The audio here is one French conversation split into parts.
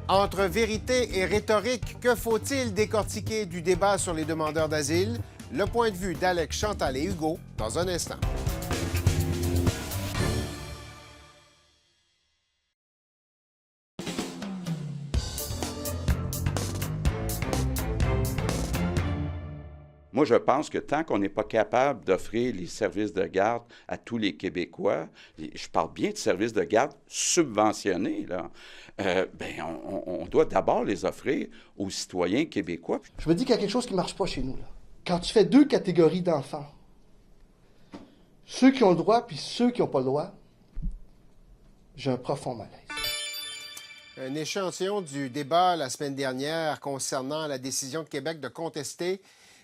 Entre vérité et rhétorique, que faut-il décortiquer du débat sur les demandeurs d'asile? Le point de vue d'Alex, Chantal et Hugo dans un instant. Moi, je pense que tant qu'on n'est pas capable d'offrir les services de garde à tous les Québécois, je parle bien de services de garde subventionnés, là, on doit d'abord les offrir aux citoyens québécois. Je me dis qu'il y a quelque chose qui ne marche pas chez nous, là. Quand tu fais deux catégories d'enfants, ceux qui ont le droit puis ceux qui n'ont pas le droit, j'ai un profond malaise. Un échantillon du débat la semaine dernière concernant la décision de Québec de contester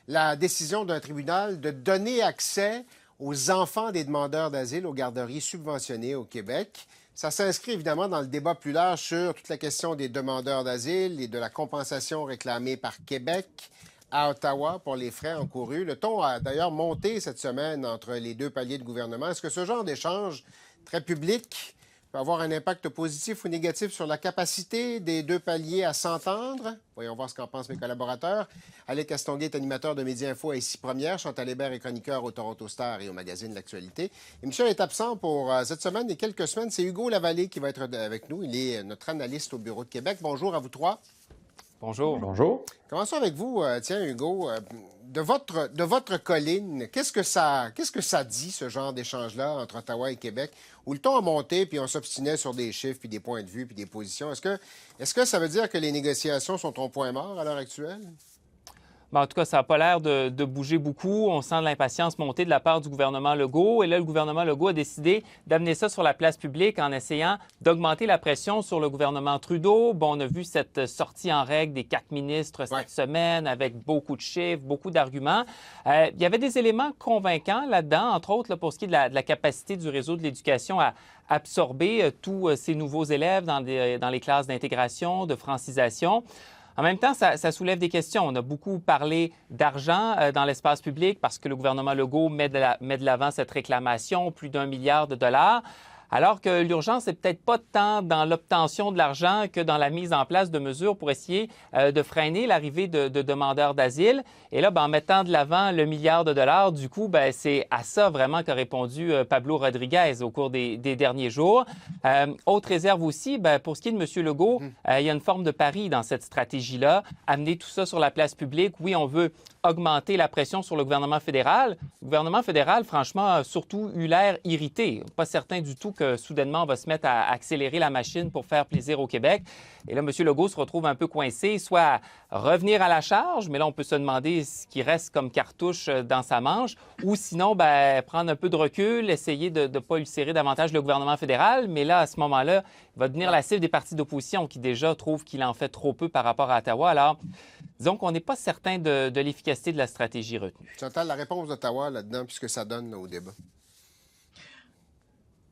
la décision d'un tribunal de donner accès aux enfants des demandeurs d'asile aux garderies subventionnées au Québec. Ça s'inscrit évidemment dans le débat plus large sur toute la question des demandeurs d'asile et de la compensation réclamée par Québec à Ottawa pour les frais encourus. Le ton a d'ailleurs monté cette semaine entre les deux paliers de gouvernement. Est-ce que ce genre d'échange très public peut avoir un impact positif ou négatif sur la capacité des deux paliers à s'entendre? Voyons voir ce qu'en pensent mes collaborateurs. Alec Castonguay est animateur de Média Info à Ici Première. Chantal Hébert est chroniqueur au Toronto Star et au magazine L'Actualité. Et Michel est absent pour cette semaine et quelques semaines. C'est Hugo Lavallée qui va être avec nous. Il est notre analyste au Bureau de Québec. Bonjour à vous trois. Bonjour. Bonjour. Commençons avec vous, tiens, Hugo. De votre colline, qu'est-ce que ça dit, ce genre d'échange-là, entre Ottawa et Québec, où le ton a monté, puis on s'obstinait sur des chiffres, puis des points de vue, puis des positions? Est-ce que ça veut dire que les négociations sont au point mort à l'heure actuelle? En tout cas, ça n'a pas l'air de bouger beaucoup. On sent de l'impatience monter de la part du gouvernement Legault. Et là, le gouvernement Legault a décidé d'amener ça sur la place publique en essayant d'augmenter la pression sur le gouvernement Trudeau. Bon, on a vu cette sortie en règle des 4 ministres cette semaine avec beaucoup de chiffres, beaucoup d'arguments. Il y avait des éléments convaincants là-dedans, entre autres là, pour ce qui est de la capacité du réseau de l'éducation à absorber tous ces nouveaux élèves dans les classes d'intégration, de francisation. En même temps, ça soulève des questions. On a beaucoup parlé d'argent dans l'espace public parce que le gouvernement Legault met de l'avant cette réclamation, plus d'1 milliard de dollars, alors que l'urgence n'est peut-être pas tant dans l'obtention de l'argent que dans la mise en place de mesures pour essayer de freiner l'arrivée de demandeurs d'asile. Et là, en mettant de l'avant le milliard de dollars, du coup, c'est à ça vraiment qu'a répondu Pablo Rodriguez au cours des derniers jours. Autre réserve aussi, pour ce qui est de M. Legault, il y a une forme de pari dans cette stratégie-là. Amener tout ça sur la place publique, oui, on veut augmenter la pression sur le gouvernement fédéral. Le gouvernement fédéral, franchement, a surtout eu l'air irrité. Pas certain du tout que soudainement, on va se mettre à accélérer la machine pour faire plaisir au Québec. Et là, M. Legault se retrouve un peu coincé, soit à revenir à la charge, mais là, on peut se demander ce qui reste comme cartouche dans sa manche, ou sinon, prendre un peu de recul, essayer de ne pas ulcérer davantage le gouvernement fédéral. Mais là, à ce moment-là, il va devenir la cible des partis d'opposition qui déjà trouvent qu'il en fait trop peu par rapport à Ottawa. Alors, disons qu'on n'est pas certain de l'efficacité de la stratégie retenue. Chantal, la réponse d'Ottawa là-dedans, puisque ça donne au débat.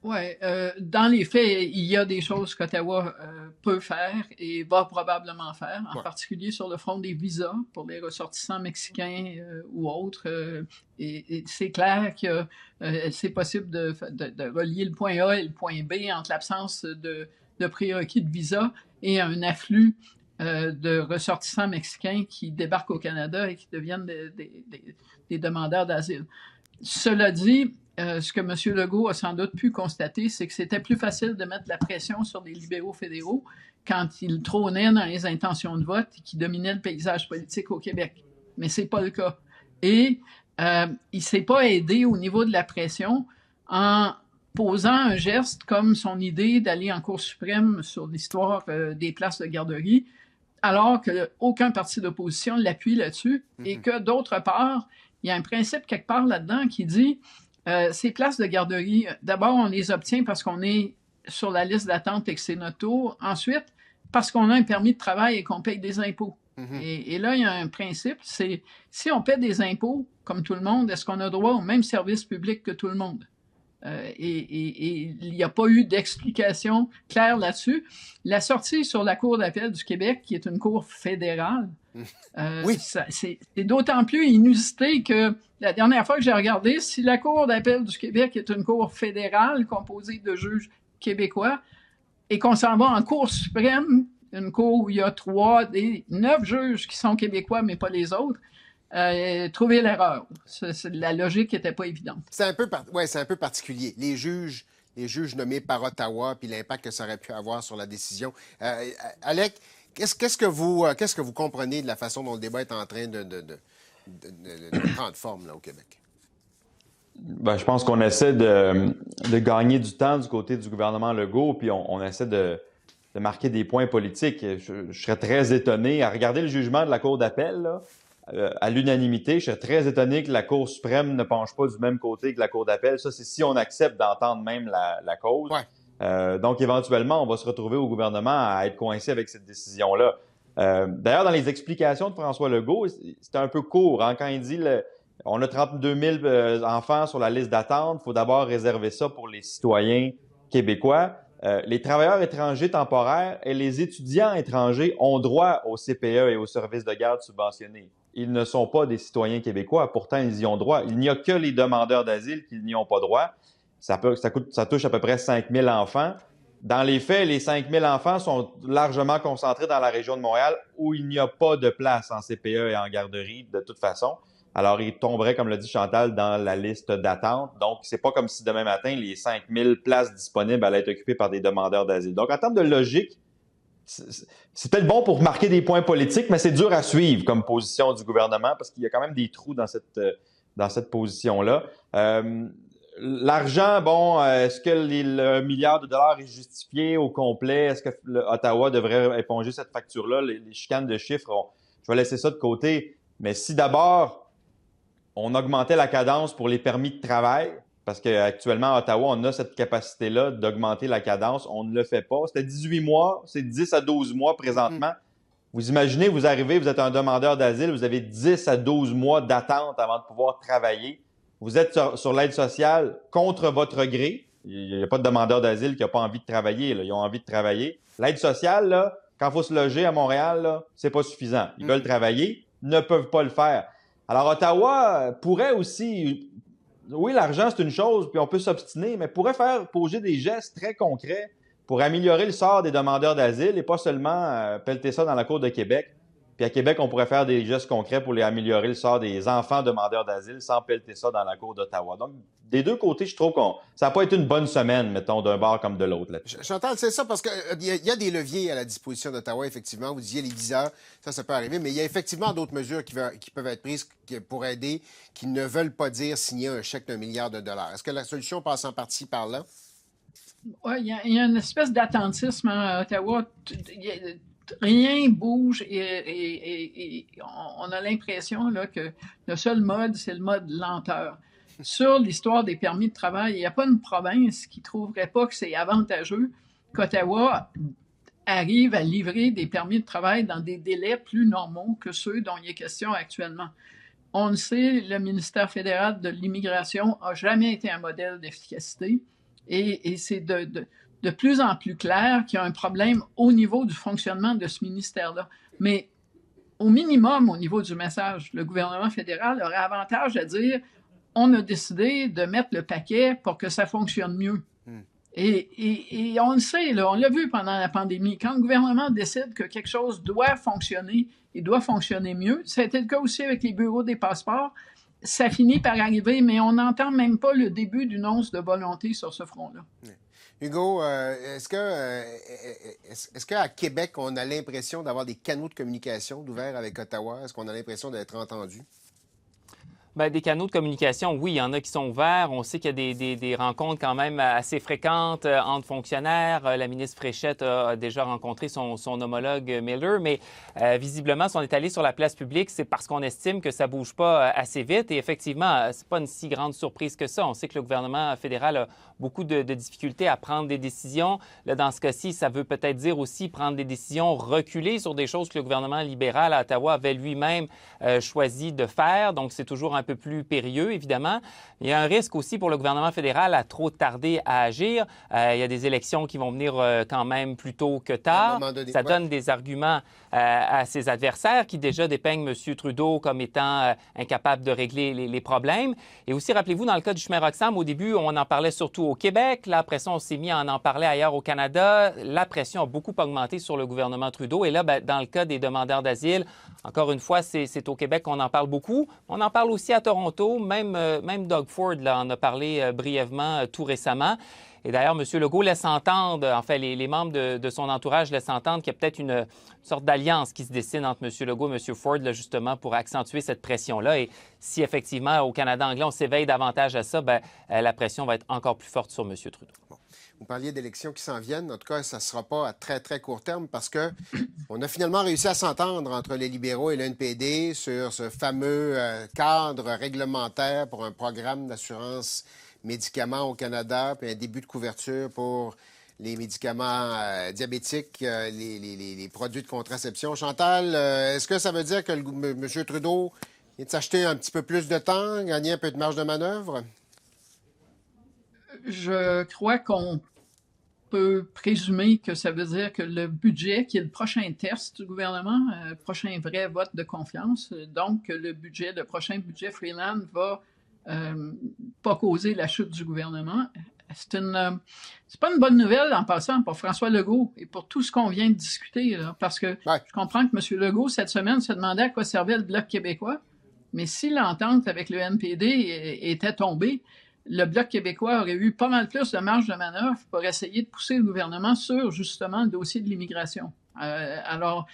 Oui, dans les faits, il y a des choses qu'Ottawa peut faire et va probablement faire, en particulier sur le front des visas pour les ressortissants mexicains ou autres. Et c'est clair que c'est possible de relier le point A et le point B entre l'absence de prérequis de visa et un afflux de ressortissants mexicains qui débarquent au Canada et qui deviennent des demandeurs d'asile. Cela dit, ce que M. Legault a sans doute pu constater, c'est que c'était plus facile de mettre la pression sur les libéraux fédéraux quand ils trônaient dans les intentions de vote et qui dominaient le paysage politique au Québec. Mais ce n'est pas le cas. Et il ne s'est pas aidé au niveau de la pression en posant un geste comme son idée d'aller en Cour suprême sur l'histoire des places de garderie, alors qu'aucun parti d'opposition ne l'appuie là-dessus et que, d'autre part, il y a un principe quelque part là-dedans qui dit ces places de garderie, d'abord, on les obtient parce qu'on est sur la liste d'attente et que c'est notre tour. Ensuite, parce qu'on a un permis de travail et qu'on paye des impôts. Et là, il y a un principe, c'est si on paie des impôts, comme tout le monde, est-ce qu'on a droit au même service public que tout le monde? Et il n'y a pas eu d'explication claire là-dessus. La sortie sur la Cour d'appel du Québec, qui est une cour fédérale, c'est d'autant plus inusité que la dernière fois que j'ai regardé, si la Cour d'appel du Québec est une cour fédérale composée de juges québécois et qu'on s'en va en Cour suprême une cour où il y a 3 des 9 juges qui sont québécois, mais pas les autres, trouver l'erreur. La logique n'était pas évidente. C'est un peu particulier. Les juges nommés par Ottawa, puis l'impact que ça aurait pu avoir sur la décision. Alec, qu'est-ce que vous comprenez de la façon dont le débat est en train de prendre forme là, au Québec? Ben, je pense qu'on essaie de gagner du temps du côté du gouvernement Legault, puis on essaie de marquer des points politiques. Je serais très étonné, à regarder le jugement de la Cour d'appel, là, à l'unanimité, je serais très étonné que la Cour suprême ne penche pas du même côté que la Cour d'appel. Ça, c'est si on accepte d'entendre même la cause. Ouais. Donc, éventuellement, on va se retrouver au gouvernement à être coincé avec cette décision-là. D'ailleurs, dans les explications de François Legault, c'était un peu court hein, quand il dit on a 32 000 enfants sur la liste d'attente, il faut d'abord réserver ça pour les citoyens québécois. Les travailleurs étrangers temporaires et les étudiants étrangers ont droit au CPE et aux services de garde subventionnés. Ils ne sont pas des citoyens québécois, pourtant ils y ont droit. Il n'y a que les demandeurs d'asile qui n'y ont pas droit. Ça touche à peu près 5 000 enfants. Dans les faits, les 5 000 enfants sont largement concentrés dans la région de Montréal où il n'y a pas de place en CPE et en garderie de toute façon. Alors, ils tomberaient, comme l'a dit Chantal, dans la liste d'attente. Donc, c'est pas comme si demain matin, les 5 000 places disponibles allaient être occupées par des demandeurs d'asile. Donc, en termes de logique, c'est peut-être bon pour marquer des points politiques, mais c'est dur à suivre comme position du gouvernement parce qu'il y a quand même des trous dans cette position-là. L'argent, bon, est-ce que le $1 milliard est justifié au complet? Est-ce que Ottawa devrait éponger cette facture-là? Les chicanes de chiffres, je vais laisser ça de côté. Mais si d'abord, on augmentait la cadence pour les permis de travail, parce qu'actuellement, à Ottawa, on a cette capacité-là d'augmenter la cadence. On ne le fait pas. C'était 18 mois, c'est 10 à 12 mois présentement. Vous imaginez, vous arrivez, vous êtes un demandeur d'asile, vous avez 10 à 12 mois d'attente avant de pouvoir travailler. Vous êtes sur l'aide sociale contre votre gré. Il n'y a pas de demandeur d'asile qui n'a pas envie de travailler. Là. Ils ont envie de travailler. L'aide sociale, là, quand il faut se loger à Montréal, là, c'est pas suffisant. Ils veulent travailler, ne peuvent pas le faire. Alors, Ottawa pourrait aussi... Oui, l'argent, c'est une chose, puis on peut s'obstiner, mais pourrait poser des gestes très concrets pour améliorer le sort des demandeurs d'asile et pas seulement pelleter ça dans la Cour de Québec. Puis à Québec, on pourrait faire des gestes concrets pour améliorer le sort des enfants demandeurs d'asile sans pelleter ça dans la Cour d'Ottawa. Donc, des deux côtés, je trouve que ça n'a pas été une bonne semaine, mettons, d'un bord comme de l'autre. Chantal, c'est ça, parce qu'il y a des leviers à la disposition d'Ottawa, effectivement. Vous disiez les visas, ça peut arriver, mais il y a effectivement d'autres mesures qui peuvent être prises pour aider, qui ne veulent pas dire signer un chèque d'1 milliard de dollars. Est-ce que la solution passe en partie par là? Oui, il y a une espèce d'attentisme à Ottawa. Rien bouge et on a l'impression là, que le seul mode, c'est le mode lenteur. Sur l'histoire des permis de travail, il n'y a pas une province qui ne trouverait pas que c'est avantageux qu'Ottawa arrive à livrer des permis de travail dans des délais plus normaux que ceux dont il est question actuellement. On le sait, le ministère fédéral de l'Immigration n'a jamais été un modèle d'efficacité et c'est de plus en plus clair qu'il y a un problème au niveau du fonctionnement de ce ministère-là. Mais au minimum, au niveau du message, le gouvernement fédéral aurait avantage à dire on a décidé de mettre le paquet pour que ça fonctionne mieux. Et on le sait, là, on l'a vu pendant la pandémie, quand le gouvernement décide que quelque chose doit fonctionner et doit fonctionner mieux, ça a été le cas aussi avec les bureaux des passeports, ça finit par arriver, mais on n'entend même pas le début d'une once de volonté sur ce front-là. Hugo, est-ce qu'à Québec, on a l'impression d'avoir des canaux de communication d'ouvert avec Ottawa? Est-ce qu'on a l'impression d'être entendu? Bien, des canaux de communication, oui, il y en a qui sont ouverts. On sait qu'il y a des rencontres quand même assez fréquentes entre fonctionnaires. La ministre Fréchette a déjà rencontré son homologue Miller, mais visiblement, si on est allé sur la place publique, c'est parce qu'on estime que ça ne bouge pas assez vite. Et effectivement, ce n'est pas une si grande surprise que ça. On sait que le gouvernement fédéral a beaucoup de difficultés à prendre des décisions. Là, dans ce cas-ci, ça veut peut-être dire aussi prendre des décisions reculées sur des choses que le gouvernement libéral à Ottawa avait lui-même choisi de faire. Donc, c'est toujours un peu plus périlleux, évidemment. Il y a un risque aussi pour le gouvernement fédéral à trop tarder à agir. Il y a des élections qui vont venir quand même plus tôt que tard. Ça donne des arguments à ses adversaires qui déjà dépeignent M. Trudeau comme étant incapable de régler les problèmes. Et aussi, rappelez-vous, dans le cas du chemin Roxham, au début, on en parlait surtout au Québec. Là, après ça, on s'est mis à en parler ailleurs au Canada. La pression a beaucoup augmenté sur le gouvernement Trudeau. Et là, bien, dans le cas des demandeurs d'asile, encore une fois, c'est au Québec qu'on en parle beaucoup. On en parle aussi à Toronto. Même Doug Ford là, en a parlé brièvement tout récemment. Et d'ailleurs, M. Legault laisse entendre, en fait, les membres de son entourage laissent entendre qu'il y a peut-être une sorte d'alliance qui se dessine entre M. Legault et M. Ford, là, justement, pour accentuer cette pression-là. Et si, effectivement, au Canada anglais, on s'éveille davantage à ça, bien, la pression va être encore plus forte sur M. Trudeau. Bon. Vous parliez d'élections qui s'en viennent. En tout cas, ça ne sera pas à très, très court terme parce qu'on a finalement réussi à s'entendre entre les libéraux et le NPD sur ce fameux cadre réglementaire pour un programme d'assurance médicaments au Canada, puis un début de couverture pour les médicaments diabétiques, les produits de contraception. Chantal, est-ce que ça veut dire que M. Trudeau vient de s'acheter un petit peu plus de temps, gagner un peu de marge de manœuvre? Je crois qu'on peut présumer que ça veut dire que le budget, qui est le prochain test du gouvernement, le prochain vrai vote de confiance, donc le prochain budget Freeland va pas causer la chute du gouvernement. C'est pas une bonne nouvelle en passant pour François Legault et pour tout ce qu'on vient de discuter, là, parce que je comprends que M. Legault, cette semaine, se demandait à quoi servait le Bloc québécois, mais si l'entente avec le NPD était tombée, le Bloc québécois aurait eu pas mal plus de marge de manœuvre pour essayer de pousser le gouvernement sur, justement, le dossier de l'immigration. Alors,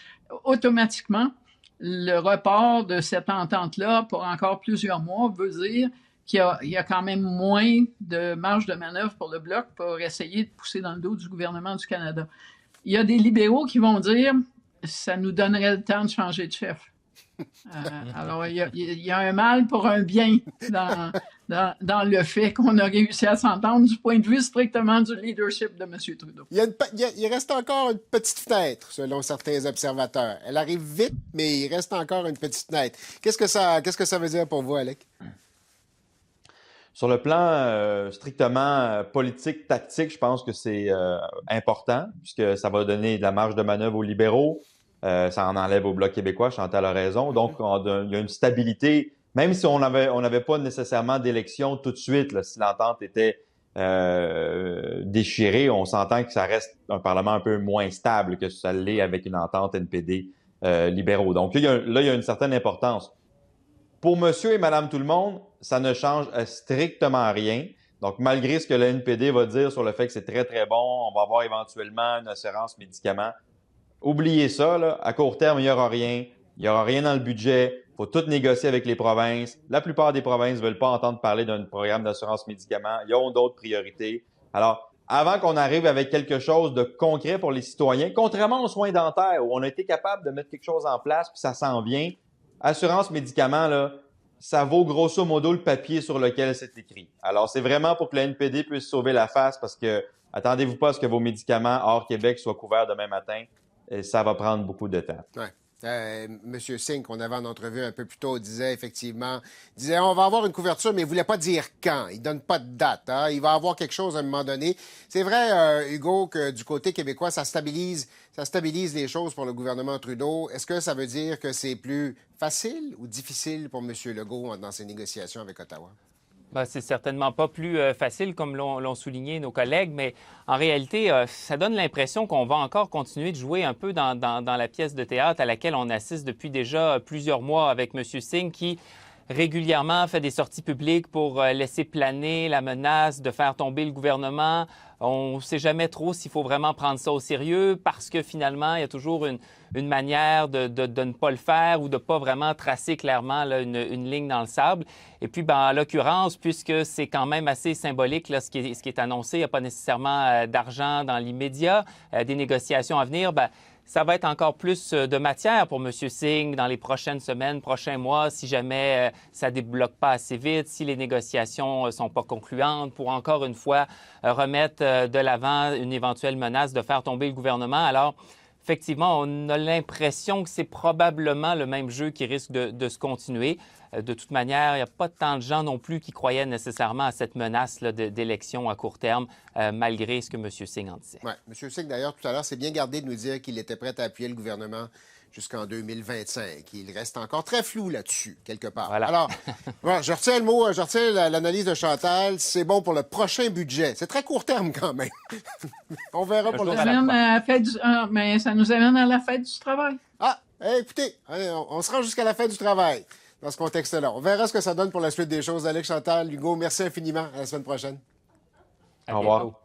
automatiquement, le report de cette entente-là pour encore plusieurs mois veut dire qu'il y a quand même moins de marge de manœuvre pour le Bloc pour essayer de pousser dans le dos du gouvernement du Canada. Il y a des libéraux qui vont dire « ça nous donnerait le temps de changer de chef ». Alors, il y a un mal pour un bien dans le fait qu'on a réussi à s'entendre du point de vue strictement du leadership de M. Trudeau. Il reste encore une petite fenêtre, selon certains observateurs. Elle arrive vite, mais il reste encore une petite fenêtre. Qu'est-ce que ça veut dire pour vous, Alec? Sur le plan strictement politique, tactique, je pense que c'est important, puisque ça va donner de la marge de manœuvre aux libéraux. Ça en enlève au Bloc québécois, Chantal a raison. Donc, il y a une stabilité, même si on n'avait pas nécessairement d'élection tout de suite, là, si l'entente était déchirée, on s'entend que ça reste un Parlement un peu moins stable que ça l'est avec une entente NPD libéraux. Donc, là, il y a une certaine importance. Pour monsieur et madame tout le monde, ça ne change strictement rien. Donc, malgré ce que le NPD va dire sur le fait que c'est très, très bon, on va avoir éventuellement une assurance médicaments. Oubliez ça, là. À court terme, il n'y aura rien. Il n'y aura rien dans le budget. Il faut tout négocier avec les provinces. La plupart des provinces ne veulent pas entendre parler d'un programme d'assurance médicaments. Ils ont d'autres priorités. Alors, avant qu'on arrive avec quelque chose de concret pour les citoyens, contrairement aux soins dentaires où on a été capable de mettre quelque chose en place puis ça s'en vient, assurance médicaments, là, ça vaut grosso modo le papier sur lequel c'est écrit. Alors, c'est vraiment pour que le NPD puisse sauver la face parce que attendez-vous pas à ce que vos médicaments hors Québec soient couverts demain matin. Et ça va prendre beaucoup de temps. Ouais. Monsieur Singh, qu'on avait en entrevue un peu plus tôt, disait on va avoir une couverture, mais il ne voulait pas dire quand. Il ne donne pas de date. Hein? Il va avoir quelque chose à un moment donné. C'est vrai, Hugo, que du côté québécois, ça stabilise les choses pour le gouvernement Trudeau. Est-ce que ça veut dire que c'est plus facile ou difficile pour M. Legault dans ses négociations avec Ottawa? Bien, c'est certainement pas plus facile, comme l'ont souligné nos collègues, mais en réalité, ça donne l'impression qu'on va encore continuer de jouer un peu dans la pièce de théâtre à laquelle on assiste depuis déjà plusieurs mois avec M. Singh, qui régulièrement fait des sorties publiques pour laisser planer la menace de faire tomber le gouvernement. On ne sait jamais trop s'il faut vraiment prendre ça au sérieux parce que finalement, il y a toujours une manière de ne pas le faire ou de ne pas vraiment tracer clairement là, une ligne dans le sable. Et puis, en l'occurrence, puisque c'est quand même assez symbolique là, ce qui est annoncé, il n'y a pas nécessairement d'argent dans l'immédiat, des négociations à venir, ça va être encore plus de matière pour M. Singh dans les prochaines semaines, prochains mois, si jamais ça ne débloque pas assez vite, si les négociations ne sont pas concluantes, pour encore une fois remettre de l'avant une éventuelle menace de faire tomber le gouvernement. Alors, effectivement, on a l'impression que c'est probablement le même jeu qui risque de se continuer. de toute manière, il n'y a pas tant de gens non plus qui croyaient nécessairement à cette menace là, d'élection à court terme, malgré ce que M. Singh en disait. Oui, M. Singh, d'ailleurs, tout à l'heure, s'est bien gardé de nous dire qu'il était prêt à appuyer le gouvernement jusqu'en 2025. Il reste encore très flou là-dessus, quelque part. Voilà. Alors, voilà, je retiens le mot, je retiens l'analyse de Chantal. C'est bon pour le prochain budget. C'est très court terme quand même. On verra pour le mais ça nous amène à la fête du travail. Ah, écoutez, on se rend jusqu'à la fin du travail dans ce contexte-là. On verra ce que ça donne pour la suite des choses. Alex, Chantal, Hugo, merci infiniment. À la semaine prochaine. Au revoir.